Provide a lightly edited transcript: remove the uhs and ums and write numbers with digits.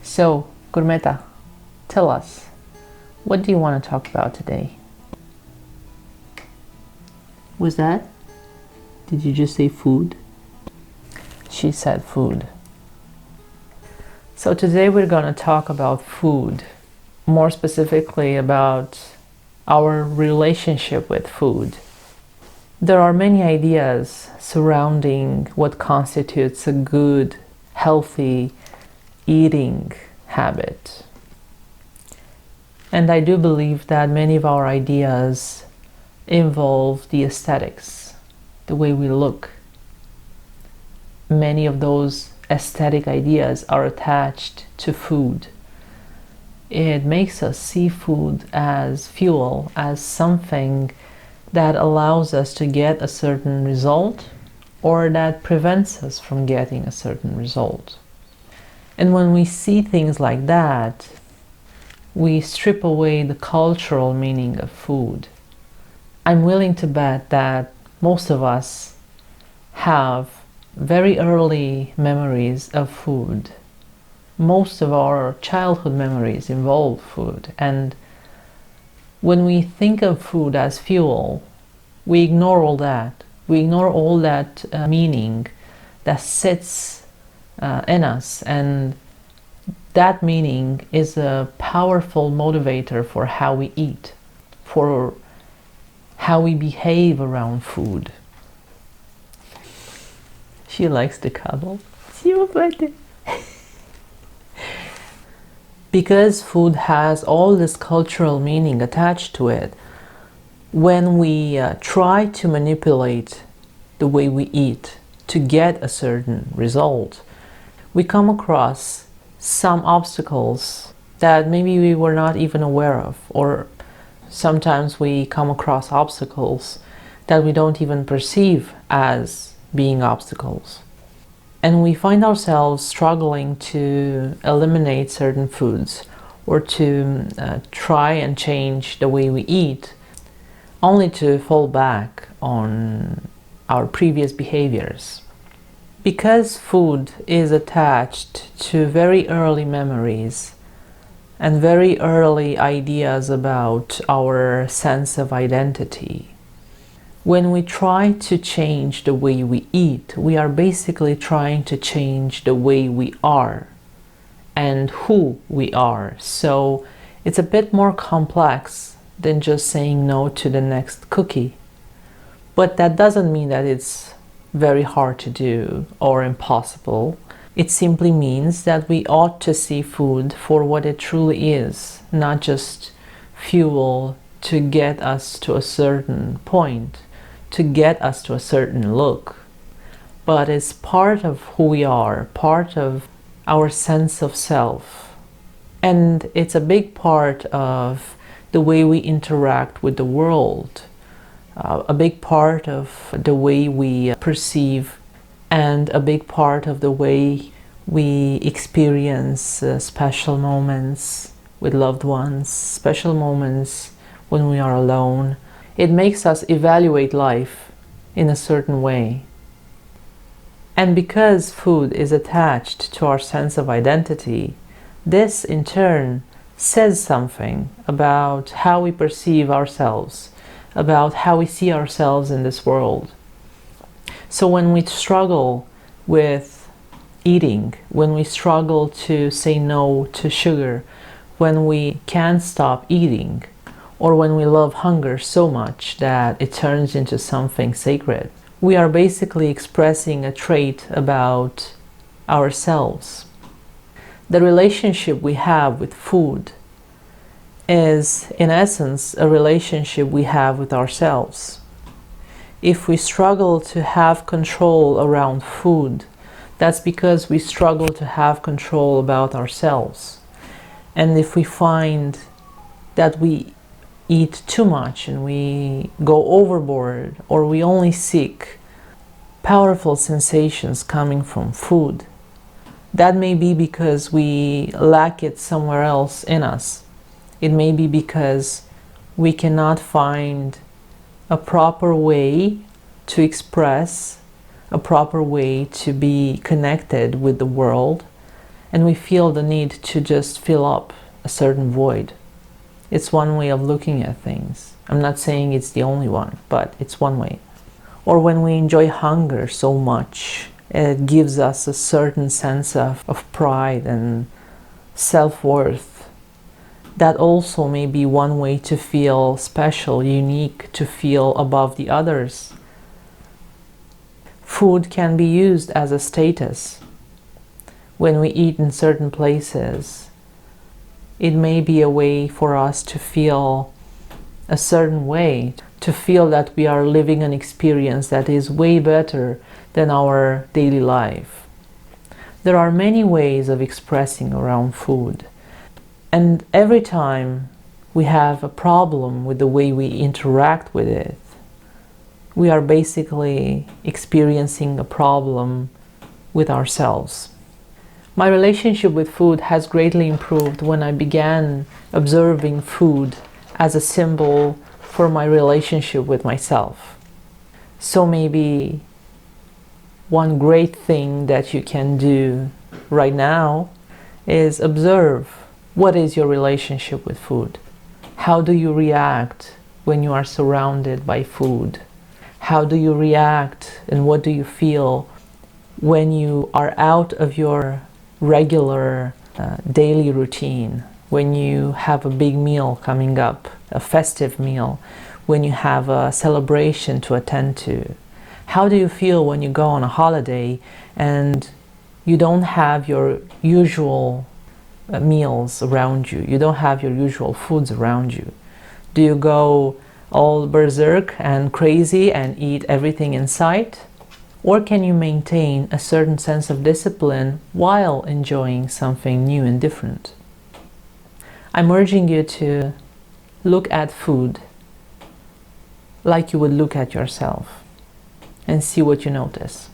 So, Gourmeta, tell us, what do you want to talk about today? Was that? Did you just say food? She said food. So today we're going to talk about food, more specifically about our relationship with food. There are many ideas surrounding what constitutes a good, healthy eating habit. And I do believe that many of our ideas involve the aesthetics, the way we look. Many of those aesthetic ideas are attached to food. It makes us see food as fuel, as something that allows us to get a certain result or that prevents us from getting a certain result. And when we see things like that, we strip away the cultural meaning of food. I'm willing to bet that most of us have very early memories of food. Most of our childhood memories involve food, and when we think of food as fuel, we ignore all that. We ignore all that meaning that sits in us, and that meaning is a powerful motivator for how we eat, for how we behave around food. She likes to cuddle. Because food has all this cultural meaning attached to it, when we try to manipulate the way we eat to get a certain result, we come across some obstacles that maybe we were not even aware of, or sometimes we come across obstacles that we don't even perceive as being obstacles. And we find ourselves struggling to eliminate certain foods or to try and change the way we eat, only to fall back on our previous behaviors. Because food is attached to very early memories and very early ideas about our sense of identity, when we try to change the way we eat, we are basically trying to change the way we are and who we are. So it's a bit more complex than just saying no to the next cookie. But that doesn't mean that it's very hard to do or impossible. It simply means that we ought to see food for what it truly is, not just fuel to get us to a certain point, to get us to a certain look, but it's part of who we are, part of our sense of self. And it's a big part of the way we interact with the world, a big part of the way we perceive, and a big part of the way we experience special moments with loved ones, special moments when we are alone. It makes us evaluate life in a certain way. And because food is attached to our sense of identity, this in turn says something about how we perceive ourselves, about how we see ourselves in this world. So when we struggle with eating, when we struggle to say no to sugar, when we can't stop eating, or when we love hunger so much that it turns into something sacred, we are basically expressing a trait about ourselves. The relationship we have with food is, in essence, a relationship we have with ourselves. If we struggle to have control around food, that's because we struggle to have control about ourselves. And if we find that we eat too much and we go overboard, or we only seek powerful sensations coming from food, that may be because we lack it somewhere else in us. It may be because we cannot find a proper way to express, a proper way to be connected with the world, and we feel the need to just fill up a certain void. It's one way of looking at things. I'm not saying it's the only one, but it's one way. Or when we enjoy hunger so much, it gives us a certain sense of pride and self-worth. That also may be one way to feel special, unique, to feel above the others. Food can be used as a status. When we eat in certain places, it may be a way for us to feel a certain way, to feel that we are living an experience that is way better than our daily life. There are many ways of expressing around food. And every time we have a problem with the way we interact with it, we are basically experiencing a problem with ourselves. My relationship with food has greatly improved when I began observing food as a symbol for my relationship with myself. So maybe one great thing that you can do right now is observe what is your relationship with food. How do you react when you are surrounded by food? How do you react and what do you feel when you are out of your regular daily routine, when you have a big meal coming up, a festive meal, when you have a celebration to attend to? How do you feel when you go on a holiday and you don't have your usual meals around you, you don't have your usual foods around you? Do you go all berserk and crazy and eat everything in sight? Or can you maintain a certain sense of discipline while enjoying something new and different? I'm urging you to look at food like you would look at yourself and see what you notice.